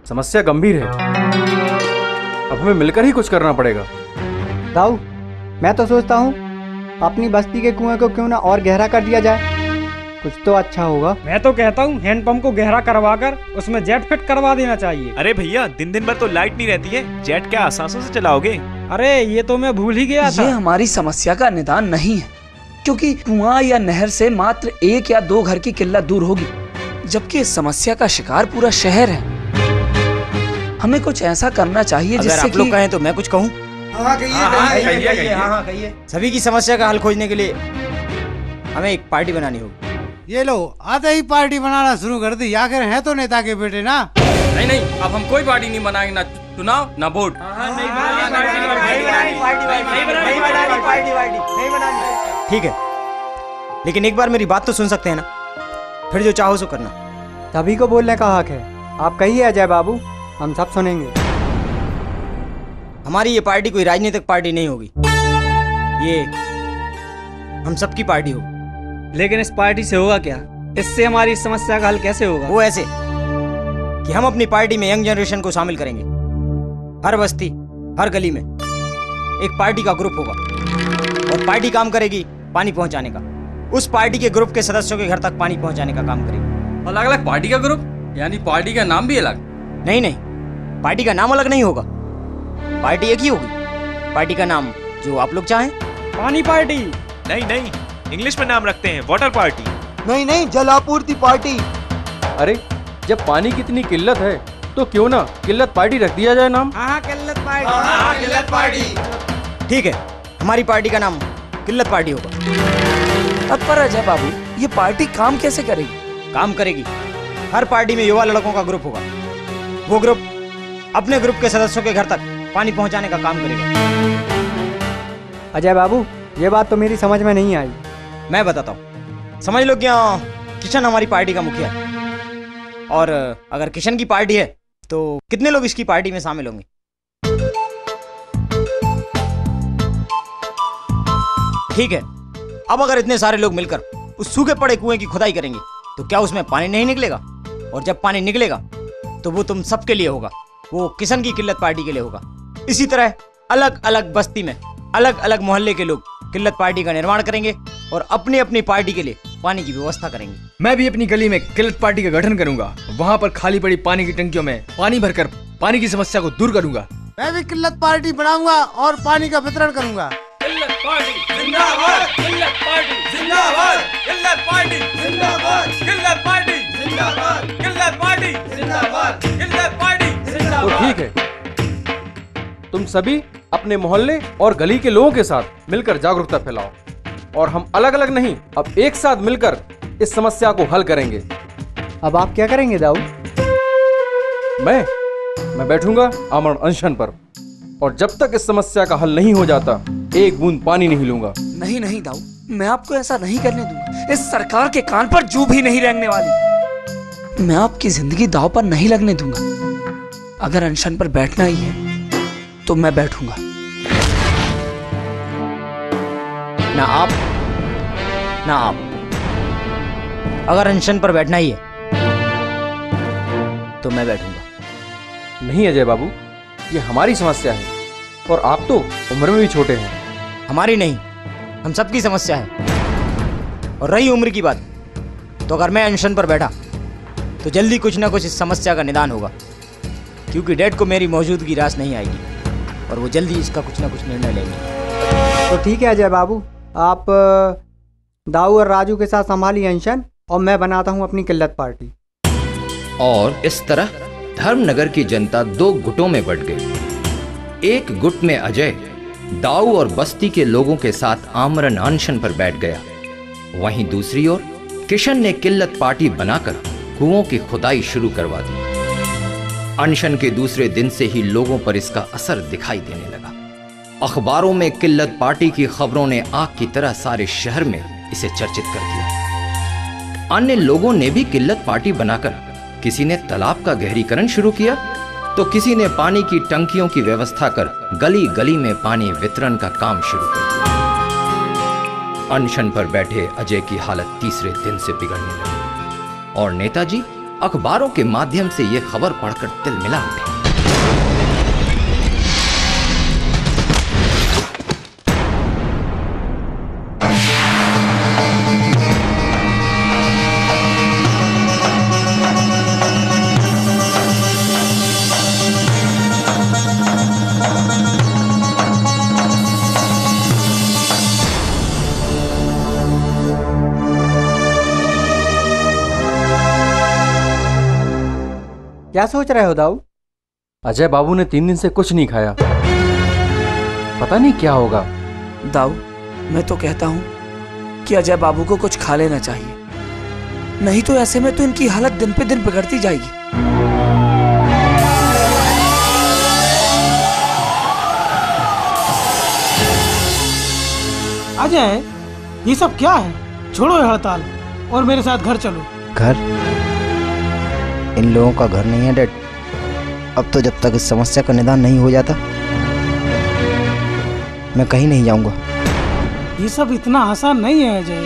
समस्या गंभीर है। अब हमें मिलकर ही कुछ करना पड़ेगा। दाऊ, मैं तो सोचता हूँ अपनी बस्ती के कुएं को क्यों ना और गहरा कर दिया जाए, कुछ तो अच्छा होगा। मैं तो कहता हूँ हैंडपंप को गहरा करवाकर उसमें जेट फिट करवा देना चाहिए। अरे भैया, दिन दिन भर तो लाइट नहीं रहती है, जेट क्या सांसों से चलाओगे? अरे ये तो मैं भूल ही गया था। ये हमारी समस्या का निदान नहीं है, क्योंकि कुआं या नहर से मात्र 1 या 2 घर की किल्लत दूर होगी, जबकि इस समस्या का शिकार पूरा शहर है। हमें कुछ ऐसा करना चाहिए जिससे अगर आप लोग कहें तो मैं कुछ कहूँ। कहिए। सभी की समस्या का हल खोजने के लिए हमें एक पार्टी बनानी होगी। ये लो, आते ही पार्टी बनाना शुरू कर दी। आखिर है तो नेता के बेटे ना। नहीं, अब हम कोई पार्टी नहीं बनाएंगे, ना चुनाव ना वोट। ठीक है, लेकिन एक बार मेरी बात तो सुन सकते हैं ना, फिर जो चाहो सो करना। सभी को बोलने का हक है, आप कहिए अजय बाबू, हम सब सुनेंगे। हमारी ये पार्टी कोई राजनीतिक पार्टी नहीं होगी, ये हम सबकी पार्टी होगी। लेकिन इस पार्टी से होगा क्या? इससे हमारी समस्या का हल कैसे होगा? वो ऐसे कि हम अपनी पार्टी में यंग जनरेशन को शामिल करेंगे। हर बस्ती, हर गली में एक पार्टी का ग्रुप होगा और पार्टी काम करेगी पानी पहुंचाने का। उस पार्टी के ग्रुप के सदस्यों के घर तक पानी पहुंचाने का काम करेगी। अलग अलग पार्टी का ग्रुप, यानी पार्टी का नाम भी अलग? नहीं, पार्टी का नाम अलग नहीं होगा, पार्टी एक ही होगी। पार्टी का नाम जो आप लोग चाहें। पानी पार्टी? नहीं, इंग्लिश में नाम रखते हैं, वाटर पार्टी। नहीं, जल आपूर्ति पार्टी। अरे जब पानी की इतनी किल्लत है तो क्यों ना किल्लत पार्टी रख दिया जाए नाम। हाँ, किल्लत पार्टी। ठीक है, हमारी पार्टी का नाम किल्लत पार्टी होगा। अब पर अजय बाबू, ये पार्टी काम कैसे करेगी? काम करेगी, हर पार्टी में युवा लड़कों का ग्रुप होगा। वो ग्रुप अपने ग्रुप के सदस्यों के घर तक पानी पहुंचाने का काम करेगा। अजय बाबू, ये बात तो मेरी समझ में नहीं आई। मैं बताता हूँ, समझ लो कि किशन हमारी पार्टी का मुखिया है, और अगर किशन की पार्टी है तो कितने लोग इसकी पार्टी में शामिल होंगे? ठीक है, अब अगर इतने सारे लोग मिलकर उस सूखे पड़े कुएं की खुदाई करेंगे तो क्या उसमें पानी नहीं निकलेगा? और जब पानी निकलेगा तो वो तुम सबके लिए होगा, वो किशन की किल्लत पार्टी के लिए होगा। इसी तरह अलग अलग बस्ती में अलग अलग मोहल्ले के लोग किल्लत पार्टी का निर्माण करेंगे और अपनी अपनी पार्टी के लिए पानी की व्यवस्था करेंगे। मैं भी अपनी गली में किल्लत पार्टी का गठन करूंगा, वहाँ पर खाली पड़ी पानी की टंकियों में पानी भरकर पानी की समस्या को दूर करूंगा। मैं भी किल्लत पार्टी बनाऊंगा और पानी का वितरण करूंगा। किल्लत पार्टी जिंदाबाद, किल्लत पार्टी जिंदाबाद, किल्लत पार्टी जिंदाबाद, किल्लत पार्टी जिंदाबाद, किल्लत पार्टी जिंदाबाद, किल्लत पार्टी जिंदाबाद। तो ठीक है, तुम सभी अपने मोहल्ले और गली के लोगों के साथ मिलकर जागरूकता फैलाओ और हम अलग अलग नहीं, अब एक साथ मिलकर इस समस्या को हल करेंगे। अब आप क्या करेंगे दाऊ? मैं बैठूंगा आमरण अनशन पर, और जब तक इस समस्या का हल नहीं हो जाता एक बूंद पानी नहीं लूंगा। नहीं दाऊ, मैं आपको ऐसा नहीं करने दूंगा। इस सरकार के कान पर जू भी नहीं रेंगने वाली। मैं आपकी जिंदगी दांव पर नहीं लगने दूंगा। अगर अनशन पर बैठना ही है तो मैं बैठूंगा। ना आप ना आप। अगर अनशन पर बैठना ही है तो मैं बैठूंगा। नहीं अजय बाबू, ये हमारी समस्या है और आप तो उम्र में भी छोटे हैं। हमारी नहीं, हम सबकी समस्या है। और रही उम्र की बात, तो अगर मैं अनशन पर बैठा तो जल्दी कुछ ना कुछ इस समस्या का निदान होगा, क्योंकि डैड को मेरी मौजूदगी रास नहीं आएगी और वो जल्दी इसका कुछ ना कुछ निर्णय लेंगे। तो ठीक है अजय बाबू, आप दाऊ और राजू के साथ संभालिए अनशन और मैं बनाता हूँ अपनी किल्लत पार्टी। और इस तरह धर्मनगर की जनता 2 गुटों में बंट गई। एक गुट में अजय दाऊ और बस्ती के लोगों के साथ आमरण अनशन पर बैठ गया, वहीं दूसरी ओर किशन ने किल्लत पार्टी बनाकर कुओं की खुदाई शुरू करवा दी। अनशन के दूसरे दिन से ही लोगों पर इसका असर दिखाई देने लगा। अखबारों में किल्लत पार्टी की खबरों ने आग की तरह सारे शहर में इसे चर्चित कर दिया। अन्य लोगों ने भी किल्लत पार्टी बनाकर किसी ने तालाब का गहरीकरण शुरू किया, तो किसी ने पानी की टंकियों की व्यवस्था कर गली गली में पानी वितरण का काम शुरू कर दिया। अनशन पर बैठे अजय की हालत तीसरे दिन से बिगड़ने लगी और नेताजी अखबारों के माध्यम से यह खबर पढ़कर तिलमिला उठे। क्या सोच रहे हो दाऊ? अजय बाबू ने 3 दिन से कुछ नहीं खाया, पता नहीं क्या होगा। दाऊ, मैं तो कहता हूं कि अजय बाबू को कुछ खा लेना चाहिए, नहीं तो ऐसे में तो इनकी हालत दिन पे दिन बिगड़ती जाएगी। अजय, ये सब क्या है? छोड़ो ये हड़ताल और मेरे साथ घर चलो। घर? इन लोगों का घर नहीं है डैड। अब तो जब तक इस समस्या का निदान नहीं हो जाता मैं कहीं नहीं जाऊंगा। ये सब इतना आसान नहीं है अजय,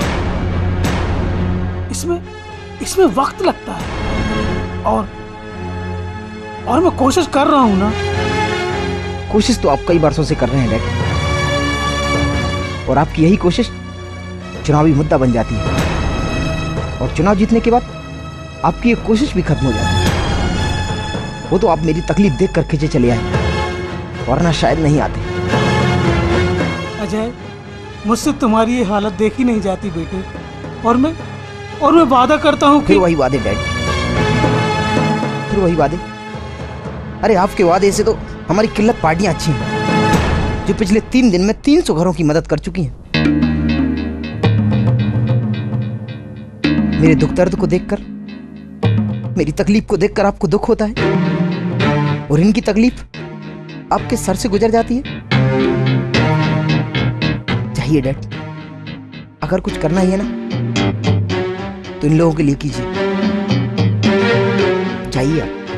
इसमें वक्त लगता है और मैं कोशिश कर रहा हूँ ना। कोशिश तो आप कई वर्षों से कर रहे हैं डैड, और आपकी यही कोशिश चुनावी मुद्दा बन जाती है, और चुनाव जीतने के बाद आपकी एक कोशिश भी खत्म हो जाती है। वो तो आप मेरी तकलीफ देख कर खींचे चले आए, वरना शायद नहीं आते। अजय, मुझसे तुम्हारी ये हालत देखी नहीं जाती बेटे, और मैं वादा करता हूँ कि फिर वही वादे डैड, फिर वही वादे। अरे आपके वादे से तो हमारी किल्लत पार्टियां अच्छी हैं, जो पिछले 3 दिन में 300 घरों की मदद कर चुकी हैं। मेरे दुख दर्द को देखकर, मेरी तकलीफ को देखकर आपको दुख होता है, और इनकी तकलीफ आपके सर से गुजर जाती है। चाहिए डैड, अगर कुछ करना ही है ना तो इन लोगों के लिए कीजिए। चाहिए आप।